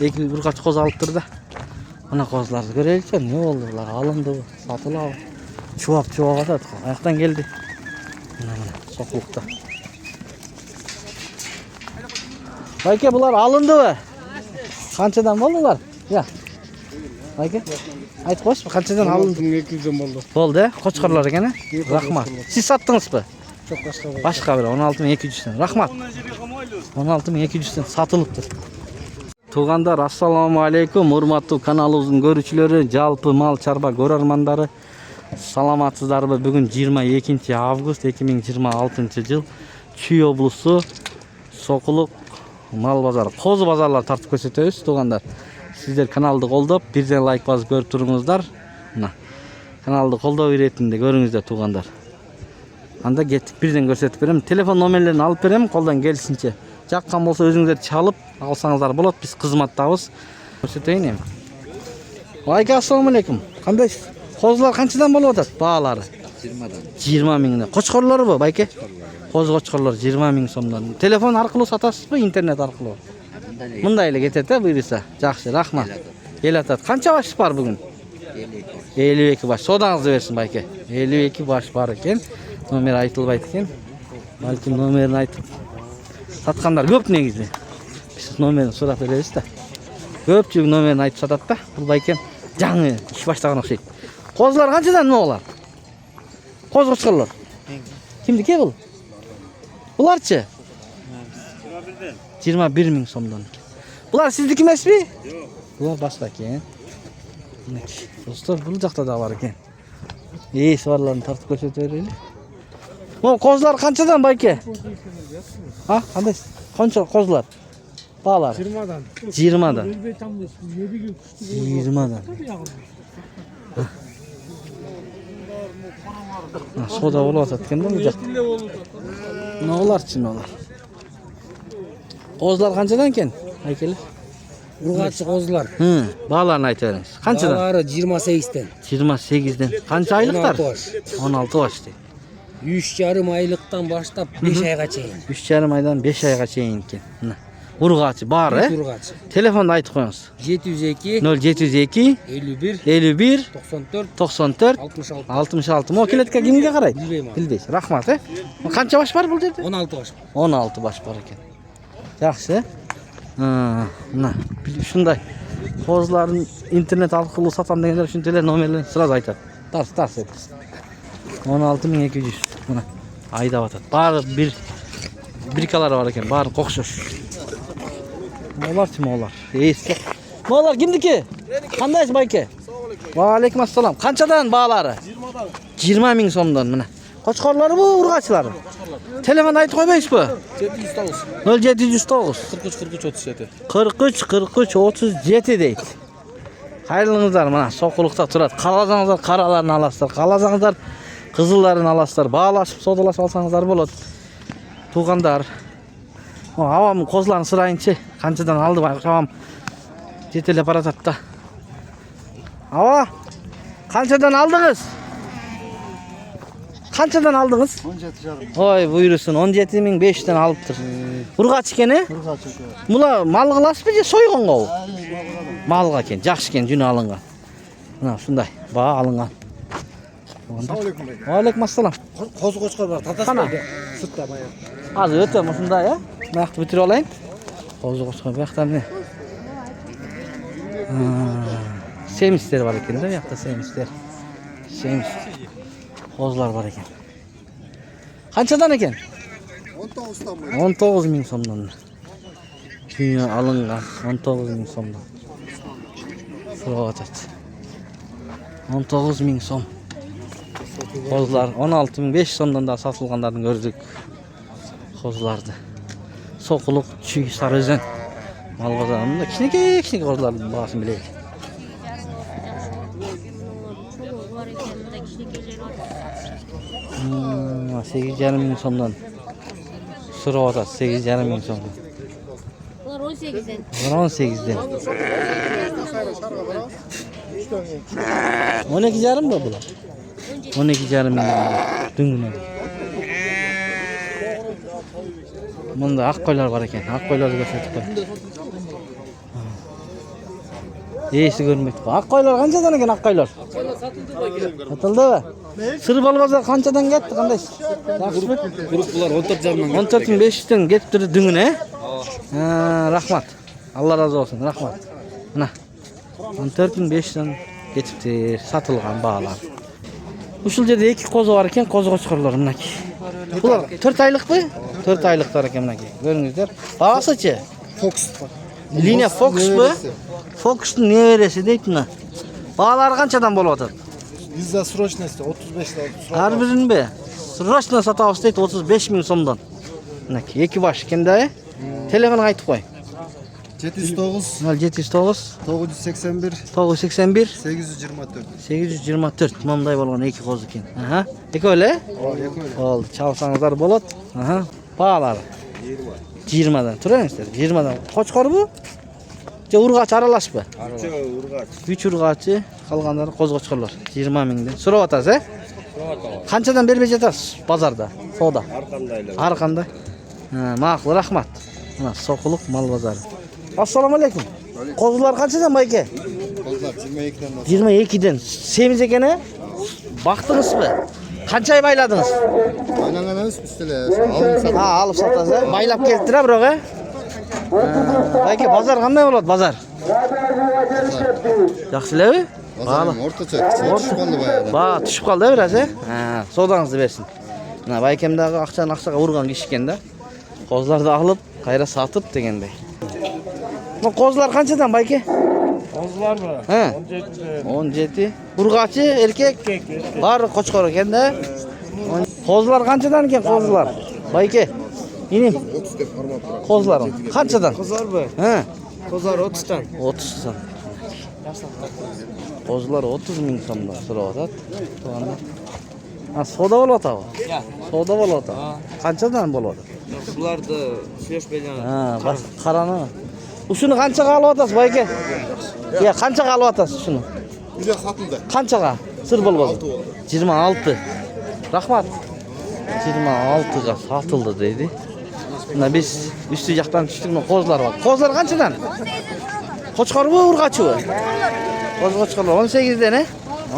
bir kaç koz alıptır da. Ana kozlarni göreylikçi. Ne oldu bular? Alındı bu. Satıldı. Çuvap atadi. Ayaktan geldi. Sokulukta. Bayke bular alındı mı? Qanchadan boldular? Ya. Bayke. Aytib qo'ysiz, qanchadan alındı? 200'dan bo'ldi. Bo'ldi. Qo'chqorlar ekan. Rahmat. Siz sattыңызбы? Çok başka. Başka bir 16200'den. Rahmat. 16200'den satılıptır. Tuğandar assalamu aleykum. Hurmatlı kanalımızın görücüleri, жалпы mal çarba görermandары. Саламатсыздарбы? Бүгүн 22 август 2026 жыл. Чүй облусу Сокулук мал базары, Козу базарлар тартып көрсөтөбүз. Туғандар, сиздер каналды колдоп, бирден лайк басып көрүп туруңуздар. Мына каналды колдоо иретинде көрүңүздөр туғандар. Анда кеттик, бирден көрсөтүп берем. Телефон номерлерин алып берем, колдон келсинче. Жаккан болсо өзүңүздөр чалып алсаңыздар болот. Биз кызматтабыз. Көрсөтөйүн эми. Вайка, ассаламу алейкум. Кандайсыз? Козулар канчадан болуп атат баалары? 20'dan. 20 миңден. Кочкорлорбу, байке? Коз кочкорлор 20 миң сомдон. Телефон аркылуу сатасызбы, интернет аркылуу? Мындай эле кетет, буйруса. Жакшы, рахмат. Ел атат. Канча баш бар бүгүн? 52 баш. Содаңызды берсин, байке. 52 баш бар экен. Номер айтылбайт экен. Балким номерин айтып саткандар көп негизи. Биз номерин сурап беребиз да. Көпчүлүк номерин айтып сатат да. Бул байкем жаңы иш баштаган окшойт. Козулар канчадан могулар? Коз кочкорлор. Кимдики бул? Буларчы? 21 миң сомдон. Булар сиздики эмеспи? Жок. Булар башка экен. Мынакей. Достор, бул жакта да бар экен. Эйс барларын тартып көрсөтө берели. Могу козулар канчадан, байке? А, кандай? Канча козулар? Баалар? 20'dan. 20'dan. 20'dan. Soda болуп атат экен да бул жакта. Нооларчы, ноолар. Козулар канчадан экен? Айкеле. Urgaçı kozlar. Бааларын айтып бериңиз. Канчадан? Bağları 28'den. 28'den. Канча айлыктар? 16 баш. 3,5 aylıktan başlap 5 ayga çeyin. 3,5 aydan 5 ayga чейин экен. Мына. Ургачы бар, э? Urgaçı. Телефонду айтып коюңуз. 702 0702 51 51 94 94 66. 66. Могу келетке кимге карайт? Билбейм. Билбейсиз. Рахмат, э? Канча баш бар бул жерде? 16 baş. 16 баш бар экен. Жакшы. Мына ушундай козуларын интернет аркылуу сатам дегендер үчүн теле номерлерин сразу айтат. Тарс этиз. 16200. Мына айдап атат. Баары бир брикалары бар экен. Баары кокшош. Моларчы молар. Эйске. Молар кимдики? Кандайсыз, байке? Ва алейкум ассалам. Канчадан баалары? 20'dan. 20 миң сомдон мына. Кочкорлорбу, ургачылары? Телефон айтып койбойсузбу? 0709 43 43 37 дейт. Кайрылыңыздар, мына Сокулукта турат. Кааласаңыздар караларын аласыздар, кааласаңыздар кызылдарын аласыздар. Баалашып, содалашып алсаңыздар болот. Тугандар. Авам козларын сырайынчы. Канчадан алды байкабам. Жетелеп баратат да. Ава, канчадан алдыңыз? Канчадан алдыңыз? 17,5. Ой, буйрусын 17.500'den алыптыр. Ургач экен, э? Urgaçı. Мула мал кыласызбы же сойгонгобу? Малга экен, жакшы экен, жүнү алынган. Мына ушундай баа алынган. Assalamualaikum. Алейкум ассалам. Kozu koçkor var. Kana. Tatasın. Sıtta bayağı. Азыр өтөм ушундай, э? Мыякты бүтүрүп алайын. Козу кочкор бияктан эмне? Семистер бар экен да, бияқта семистер. Семис. Козулар бар экен. Канчадан экен? 19 миң сомдон. Күнү алынган 19 миң сомдон. Сурап атат. 19 миң сом. Козулар 16.500 сомдон да сатылгандарын көрдүк. Козуларды. Сокулук, Чүй, Сарыөзөн мал базарында кичинекей козулардын баасын билейик. М, 8,5 миң сомдон. Сурап атат 8,5 миң сомдон. Булар 18'den. 18'den. 12,5 mı bulur? 12,5 ming düngüne. Bunda ak koylar var eken. Ak koyları gösterdik. Esi görmeydi. Akkaylar qanchadan ekan akkaylar? Satıldı. Sırbal bazar qanchadan ketdi qanday? Yaxshimi? Grup bular 14.500'dan. 14.500'dan ketib turdi düngüne. Ha, rahmat. Allah razı olsun. Rahmat. Mana 14.500'dan ketibdi. Satılgan bağlar. Uşul жерде iki qo'zi var ekan, qo'zi qo'chqorlar minaki. Bular 4 aylıkmı? 4 aylıklar ekan minaki. Görüngüzler. Bag'asichi? Fox. Liniya Fox bu. Fox'un neveresi deydi buna. Bağlar qanchadan bo'lib atadi? Bizde срочности 35 lira. Har birini be. Srochno satamiz deydi 35.000 so'mdan. Minaki, iki bosh ekanda. Telefonu aytib qo'y. 709 0709 981 981 824. 824 mınday bo'lgan iki qo'z ekan. Aha. Ekole? Oldu. Çalsanızlar bo'ladi. Aha. Bağlar. 20'dan. Turasizlar. 20'dan. Qo'chqor bu? Urg'ach aralashmi? Urg'ach. 3 urg'achi, qolganlari qo'z qo'chqorlar. 20 mingdan. So'rab atasiz, a? Qanchadan berib jetasiz bozorda? Savdo. Har qanday. Ha, ma'qul, rahmat. Mana Soquluq mal bozori. Assalomu alaykum. Qo'zlar qanchadan bayka? Kozlar 22'den. 22'den. Semiz ekene? Baktınız mı? Qancha ay bayladınız? Aylanganız üstüle. Alın satın. Ha, alıp satasiz. Baylap keltirib biroq. Bayka bozor qanday bo'ladi, bozor? Yaxshilarmi? Pazarın ortaça. Düşüp kaldı bayağı. Ba, tushib qoldi biraz, ha. Ha, savdangizni bersin. Mana baykemdagi aqchaga urgan kishi ekanda. Qo'zlarni olib, qayra sotib degandek. Bu qo'zlar qanchadan bayka? Kozlar mı? Ha. 17. 17. Urg'achi erkek. Bari qo'chqor ekanda. Qo'zlar qanchadan ekan qo'zlar? Bayka. Inim. 30 deb hormat qiladi. Qo'zlar qanchadan? Kozlar mı? Ha. Kozlar 30'dan. 30 dan. Qo'zlar 30 ming so'mdan so'rayotadi. To'g'ri. Ha, savdo bo'lyapti. Savdo bo'lyapti. Qanchadan bo'ladi? Bularda söz belen. Ha, bas qarani. Shuni qanchaga olyapsiz, bayka? Ya, qanchaga olyapsiz shuni? Bize katıldı. Qanchaga? Sir bo'ladi. 26. Rahmat. 26 ga satıldı deydi. Mana biz üstü yoqdan tushdik, qo'zlar bor. Qo'zlar qanchadan? Qo'chqor bu, urg'achi bu. Qo'chqorlar 18 dan,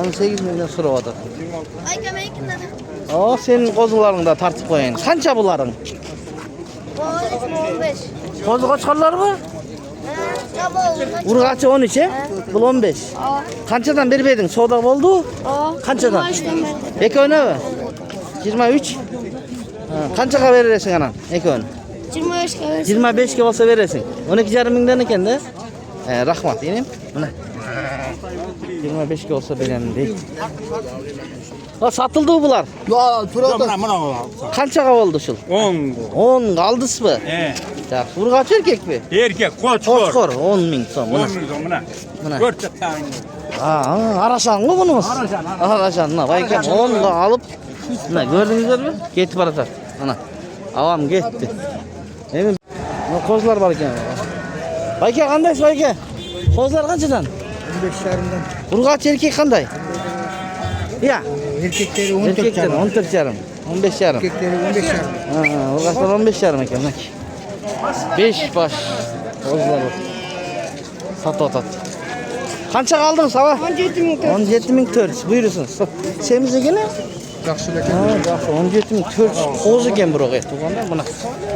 18 mingdan so'rayotadi. Ayka meykinde. O, senin qo'zlaringni da tartib qo'ying. Qancha bularing? 15. Qo'zi qo'chqorlar bu? Çabuk. Urg'achi 13, bu 15. Qanchadan berib eding? Savdo bo'ldi? Qanchadan? Ekoni mi? 23. Ha, qanchaga berersin anan? Ekoni. 25 kadar. 25 ga olsa veresin. 12,5 mingdan ekan-da. Rahmat, yenim. Mana. 25 ga olsa beraman deydi. Ha, satıldı bular. Ya turada. Qanchaga bo'ldi shul? 10. 10 qaldisizmi? He. Yaxshi, urg'achi erkakmi? Erkek koçkor. Qo'chqor 10 ming so'm. 10 Mana. ming so'm mana. Mana. 4 tane. Ha, arashan-ku bunimiz. Arashan. Mana bayka 10 ga alıp, mana gördünüzlermi? Ketib baratadi. Mana. Avam ketdi. Emin bu qo'zlar bor ekan. Bayka qanday bayka? Qo'zlar qanchadan? 15 yarımdan. Urg'achi erkak qanday? Ya, Erkekleri 14 erkakdan yarım. 14,5, 15,5. Erkekleri 15 yarım. Ha, urg'achlar 15,5 ekan. 5 baş qo'zlar satyapti. Qancha qaldingiz, sava? 17.400. Buyursunuz. Semiz ekeni? Yaxşılık. Ha, yaxshi. 17.400 qo'z ekan biroq, to'g'anda. Mana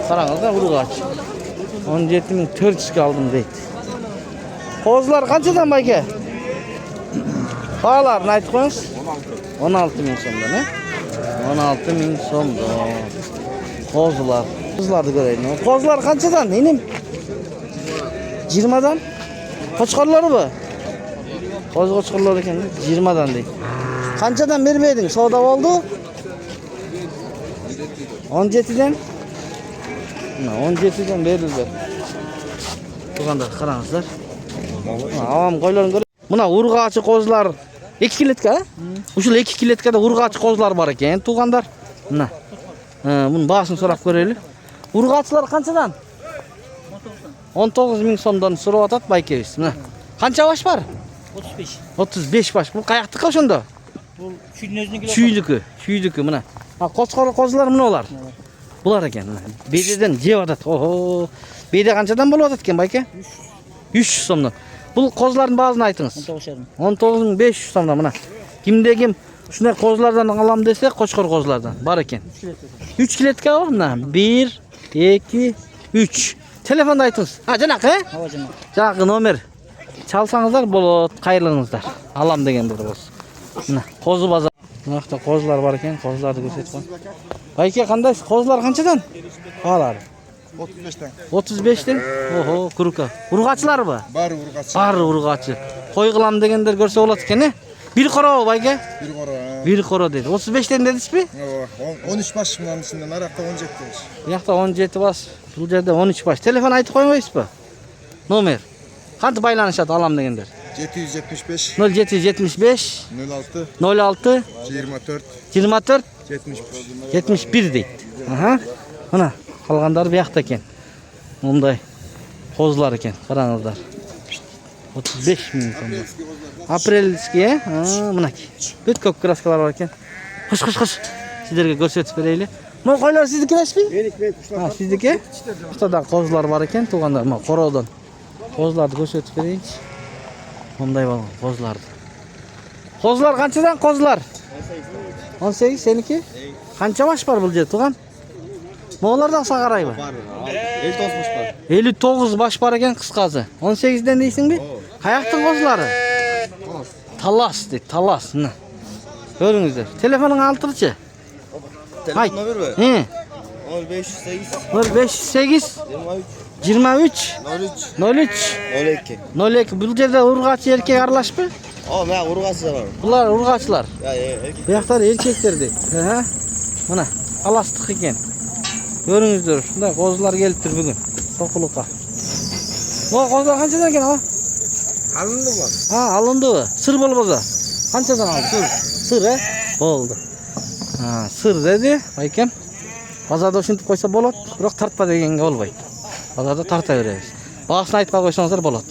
qarangizlar, urg'ach. 17.400 ga oldim deydi. Qo'zlar qanchadan bayka? Bağlarni aytib qo'ying. 16 ming so'mdan, ha? 16 ming so'mdan. Qo'zlar. Qo'zlarni ko'raylik. Qo'zlar qanchadan? Inim? 20 dan. Qo'chqorlari bu? Qo'chqorlar ekan, 20 dan deydi. Qanchadan berib eding? Savdo bo'ldi? 17 dan. Mana 17 dan berildi. To'g'anda qarangizlar. Avam qo'ylarni ko'ring. Mana urg'achi qo'zlar 2 kilotka. Ushul 2 kilotkada urg'achi qo'zlar bor ekan, to'g'andar. Mana. Ha, buni bahsini so'rab ko'raylik. Urg'achilar qanchadan? 19 ming so'mdan so'rayotadi baykangiz. Mana. Qancha bosh bor? 35. 35 bosh. Bu qayoqdiki o'shanda? Bu Çin'in Chuydiki mana. Ha, qo'chqor qo'zlar mana ular. Bular ekan. Bededan jeyotadi. Oho. Bede qanchadan bo'layotadi ekan bayka? 300 so'mdan. Бұл қозылардың бағасын айтыңыз. 19,5. 19.500 сомда мына. Кимде ким шундай қозылардан алам десе, қошқор қозылардан бар екен. 3 клетка бар мына. 1 2 3. Телефонды айтыңыз. Жанақы, Ава жана. Жаңағы номер. Çalsаңыздар болот, қайырлыңыздар. Алам дегендер болсын. Мына қозы базар. Мына жақта қозылар бар екен, қозыларды көрсетіп қой. Байке, қандай қозылар қаншадан? Бағалары 35'ten. 35'тен. Охо, күрка. Урғачылар ба? Бар urgaç. Бар урғачы. Қой қылам дегендер көрсе болады екен, е? Bir қора байке? Bir kora. Bir қора dedi. 35'ten dediniz mi? 13 baş bundan içinden arakta 17 baş. Bu жақта 17 бас, бұл жерде 13 бас. Телефон айтып қоймайсыз ба? Номер. Қанты байланышады алам дегендер? 775 0775 06 06 24 24 71. 71 дейді. Аха. Мына қалғандары bu жақта екен. Мұндай қозылар екен. Қараңыздар. 35 мың сомда. Апрельский, мынаки. Бүт көп краскалар бар екен. Қыш. Сіздерге көрсетіп берейлі. Бұл қойлар сіздікі емес пе? Менікі. Сіздікі? Бұстада қозылар бар екен. Туғандар, қораудан. Қозыларды көрсетіп берейінші. Мұндай балған қозыларды. Қозылар қаншадан қозылар? 18, сенікі? Қанша баш бар бұл жер туған? Моғылардан сағарай ба? 59 baş var. 59 баш бар екен қысқасы. 18-ден дейсің бе? Қаяқтың қозылары? Талас дейді, талас. Көріңіздер. Телефонын алтырчы. Telefon numara mı? 0508 23 03 02. Бұл жерде ұрғашы еркек аралаш пы? O, ben urgası var. Бұлар ұрғашылар. Ya, Bu jақтар еркектер дейді. Мына аластық екен. Көріңіздер, шындай қозылар келіп тұр бүгін. Тоқылыққа. Бұл қозылар қаншадан екен ала? Alındı mı? Alındı mı? Sır bol boza. Қаншадан алды? Sır, Болды. Sır dedi, Байкен. Базарда ушинтип қойса болады, бірақ тартпа дегенге болбайды. Базарда тарта береміз. Бағасын айтпай қойсаңыздар болады.